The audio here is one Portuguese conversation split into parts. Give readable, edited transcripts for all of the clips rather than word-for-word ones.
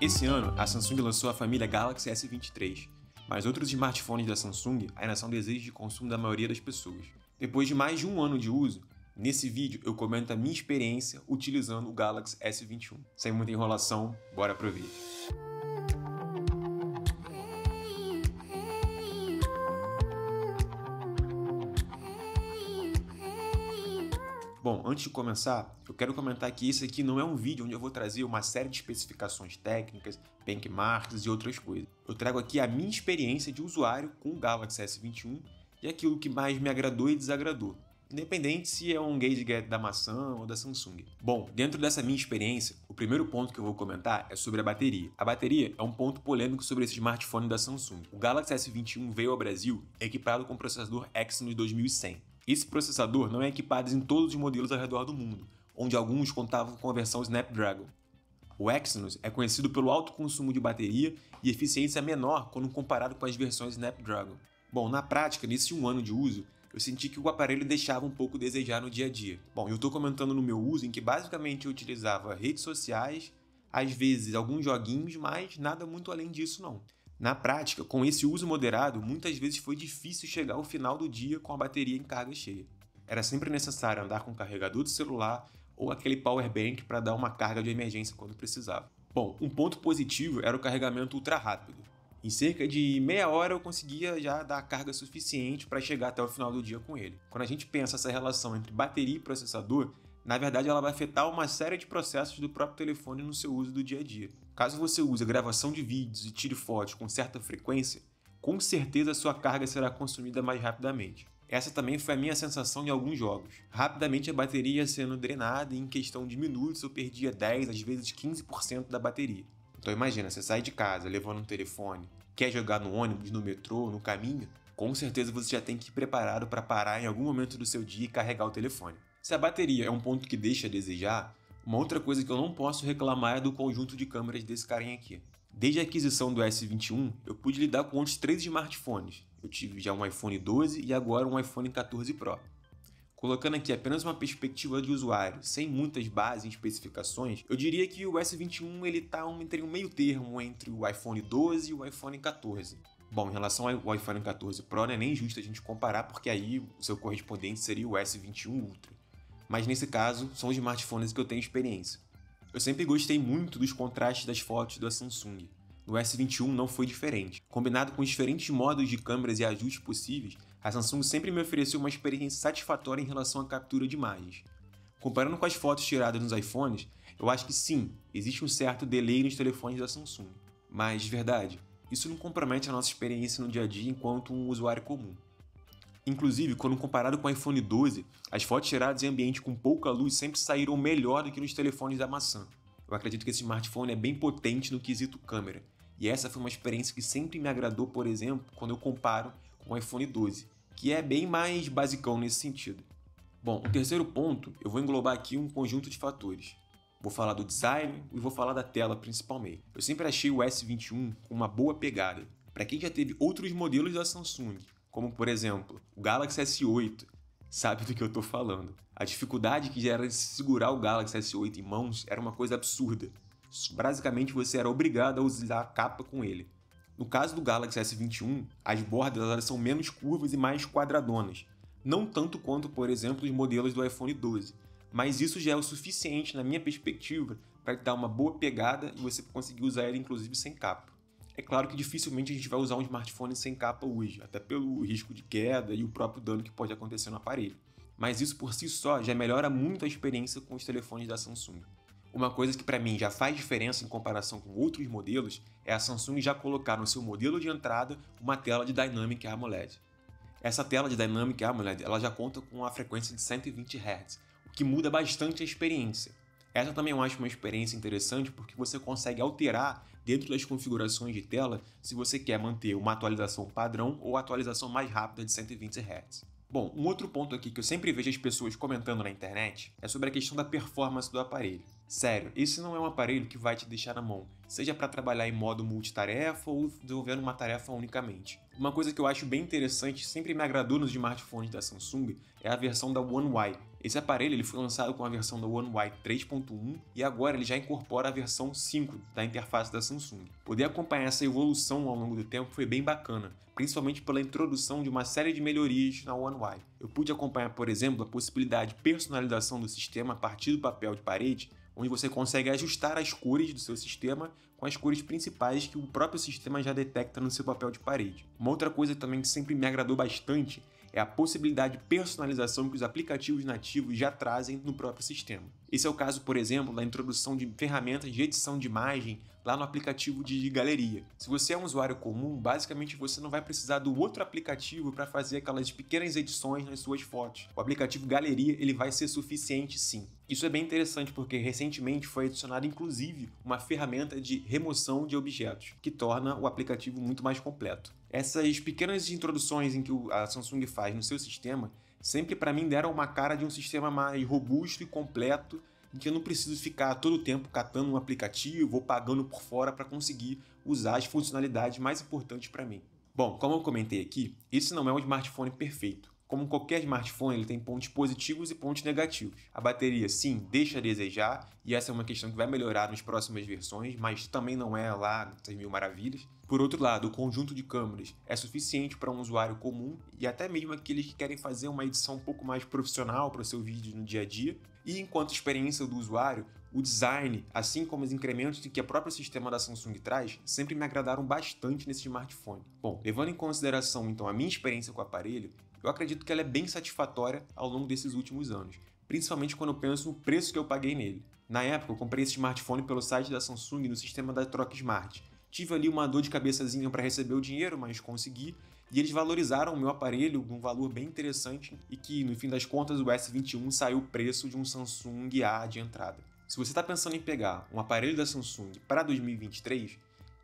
Esse ano, a Samsung lançou a família Galaxy S23, mas outros smartphones da Samsung ainda são desejo de consumo da maioria das pessoas. Depois de mais de um ano de uso, nesse vídeo eu comento a minha experiência utilizando o Galaxy S21. Sem muita enrolação, bora pro vídeo. Bom, antes de começar, eu quero comentar que esse aqui não é um vídeo onde eu vou trazer uma série de especificações técnicas, benchmarks e outras coisas. Eu trago aqui a minha experiência de usuário com o Galaxy S21 e aquilo que mais me agradou e desagradou, independente se é um gadget da maçã ou da Samsung. Bom, dentro dessa minha experiência, o primeiro ponto que eu vou comentar é sobre a bateria. A bateria é um ponto polêmico sobre esse smartphone da Samsung. O Galaxy S21 veio ao Brasil equipado com o processador Exynos 2100. Esse processador não é equipado em todos os modelos ao redor do mundo, onde alguns contavam com a versão Snapdragon. O Exynos é conhecido pelo alto consumo de bateria e eficiência menor quando comparado com as versões Snapdragon. Bom, na prática, nesse um ano de uso, eu senti que o aparelho deixava um pouco a desejar no dia a dia. Bom, eu estou comentando no meu uso em que basicamente eu utilizava redes sociais, às vezes alguns joguinhos, mas nada muito além disso não. Na prática, com esse uso moderado, muitas vezes foi difícil chegar ao final do dia com a bateria em carga cheia. Era sempre necessário andar com o carregador do celular ou aquele power bank para dar uma carga de emergência quando precisava. Bom, um ponto positivo era o carregamento ultra rápido. Em cerca de meia hora eu conseguia já dar carga suficiente para chegar até o final do dia com ele. Quando a gente pensa essa relação entre bateria e processador, na verdade ela vai afetar uma série de processos do próprio telefone no seu uso do dia a dia. Caso você use a gravação de vídeos e tire fotos com certa frequência, com certeza a sua carga será consumida mais rapidamente. Essa também foi a minha sensação em alguns jogos. Rapidamente a bateria ia sendo drenada e em questão de minutos eu perdia 10, às vezes 15% da bateria. Então imagina, você sai de casa levando um telefone, quer jogar no ônibus, no metrô, no caminho, com certeza você já tem que ir preparado para parar em algum momento do seu dia e carregar o telefone. Se a bateria é um ponto que deixa a desejar, uma outra coisa que eu não posso reclamar é do conjunto de câmeras desse carinha aqui. Desde a aquisição do S21, eu pude lidar com outros 3 smartphones. Eu tive já um iPhone 12 e agora um iPhone 14 Pro. Colocando aqui apenas uma perspectiva de usuário, sem muitas bases e especificações, eu diria que o S21 está entre um meio termo entre o iPhone 12 e o iPhone 14. Bom, em relação ao iPhone 14 Pro, não é nem justo a gente comparar, porque aí o seu correspondente seria o S21 Ultra. Mas nesse caso, são os smartphones que eu tenho experiência. Eu sempre gostei muito dos contrastes das fotos da Samsung. No S21 não foi diferente. Combinado com os diferentes modos de câmeras e ajustes possíveis, a Samsung sempre me ofereceu uma experiência satisfatória em relação à captura de imagens. Comparando com as fotos tiradas nos iPhones, eu acho que sim, existe um certo delay nos telefones da Samsung. Mas, de verdade, isso não compromete a nossa experiência no dia a dia enquanto um usuário comum. Inclusive, quando comparado com o iPhone 12, as fotos tiradas em ambiente com pouca luz sempre saíram melhor do que nos telefones da maçã. Eu acredito que esse smartphone é bem potente no quesito câmera, e essa foi uma experiência que sempre me agradou, por exemplo, quando eu comparo com o iPhone 12, que é bem mais basicão nesse sentido. Bom, o terceiro ponto, eu vou englobar aqui um conjunto de fatores. Vou falar do design e vou falar da tela principalmente. Eu sempre achei o S21 com uma boa pegada. Para quem já teve outros modelos da Samsung, como por exemplo o Galaxy S8, sabe do que eu estou falando. A dificuldade que já era de segurar o Galaxy S8 em mãos era uma coisa absurda. Basicamente você era obrigado a usar a capa com ele. No caso do Galaxy S21, as bordas elas são menos curvas e mais quadradonas. Não tanto quanto, por exemplo, os modelos do iPhone 12. Mas isso já é o suficiente, na minha perspectiva, para dar uma boa pegada e você conseguir usar ele inclusive sem capa. É claro que dificilmente a gente vai usar um smartphone sem capa hoje, até pelo risco de queda e o próprio dano que pode acontecer no aparelho. Mas isso por si só já melhora muito a experiência com os telefones da Samsung. Uma coisa que para mim já faz diferença em comparação com outros modelos é a Samsung já colocar no seu modelo de entrada uma tela de Dynamic AMOLED. Essa tela de Dynamic AMOLED ela já conta com a frequência de 120 Hz, o que muda bastante a experiência. Essa também eu acho uma experiência interessante porque você consegue alterar dentro das configurações de tela se você quer manter uma atualização padrão ou atualização mais rápida de 120 Hz. Bom, um outro ponto aqui que eu sempre vejo as pessoas comentando na internet é sobre a questão da performance do aparelho. Sério, esse não é um aparelho que vai te deixar na mão, seja para trabalhar em modo multitarefa ou desenvolvendo uma tarefa unicamente. Uma coisa que eu acho bem interessante, sempre me agradou nos smartphones da Samsung, é a versão da One UI. Esse aparelho ele foi lançado com a versão da One UI 3.1 e agora ele já incorpora a versão 5 da interface da Samsung. Poder acompanhar essa evolução ao longo do tempo foi bem bacana, principalmente pela introdução de uma série de melhorias na One UI. Eu pude acompanhar, por exemplo, a possibilidade de personalização do sistema a partir do papel de parede, onde você consegue ajustar as cores do seu sistema com as cores principais que o próprio sistema já detecta no seu papel de parede. Uma outra coisa também que sempre me agradou bastante é a possibilidade de personalização que os aplicativos nativos já trazem no próprio sistema. Esse é o caso, por exemplo, da introdução de ferramentas de edição de imagem lá no aplicativo de galeria. Se você é um usuário comum, basicamente você não vai precisar do outro aplicativo para fazer aquelas pequenas edições nas suas fotos. O aplicativo Galeria ele vai ser suficiente sim. Isso é bem interessante porque recentemente foi adicionada inclusive uma ferramenta de remoção de objetos, que torna o aplicativo muito mais completo. Essas pequenas introduções em que a Samsung faz no seu sistema sempre para mim deram uma cara de um sistema mais robusto e completo, em que eu não preciso ficar todo o tempo catando um aplicativo ou pagando por fora para conseguir usar as funcionalidades mais importantes para mim. Bom, como eu comentei aqui, esse não é um smartphone perfeito. Como qualquer smartphone, ele tem pontos positivos e pontos negativos. A bateria, sim, deixa a desejar, e essa é uma questão que vai melhorar nas próximas versões, mas também não é lá essas mil maravilhas. Por outro lado, o conjunto de câmeras é suficiente para um usuário comum e até mesmo aqueles que querem fazer uma edição um pouco mais profissional para o seu vídeo no dia a dia. E enquanto experiência do usuário, o design, assim como os incrementos que o próprio sistema da Samsung traz, sempre me agradaram bastante nesse smartphone. Bom, levando em consideração então a minha experiência com o aparelho, eu acredito que ela é bem satisfatória ao longo desses últimos anos, principalmente quando eu penso no preço que eu paguei nele. Na época, eu comprei esse smartphone pelo site da Samsung no sistema da Troca Smart. Tive ali uma dor de cabeçazinha para receber o dinheiro, mas consegui, e eles valorizaram o meu aparelho com um valor bem interessante e que, no fim das contas, o S21 saiu o preço de um Samsung A de entrada. Se você está pensando em pegar um aparelho da Samsung para 2023,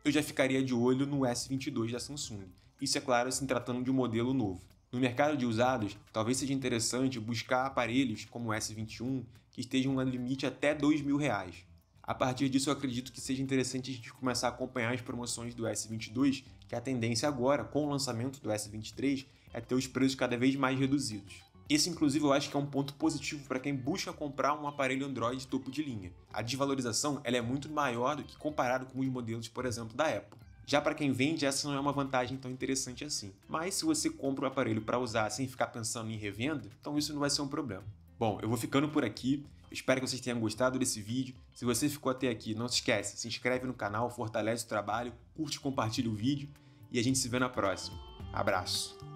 eu já ficaria de olho no S22 da Samsung. Isso é claro, se tratando de um modelo novo. No mercado de usados, talvez seja interessante buscar aparelhos como o S21 que estejam no limite até R$2.000. A partir disso, eu acredito que seja interessante a gente começar a acompanhar as promoções do S22, que a tendência agora, com o lançamento do S23, é ter os preços cada vez mais reduzidos. Esse, inclusive, eu acho que é um ponto positivo para quem busca comprar um aparelho Android topo de linha. A desvalorização ela é muito maior do que comparado com os modelos, por exemplo, da Apple. Já para quem vende, essa não é uma vantagem tão interessante assim. Mas se você compra um aparelho para usar sem ficar pensando em revenda, então isso não vai ser um problema. Bom, eu vou ficando por aqui. Espero que vocês tenham gostado desse vídeo. Se você ficou até aqui, não se esquece, se inscreve no canal, fortalece o trabalho, curte e compartilha o vídeo e a gente se vê na próxima. Abraço!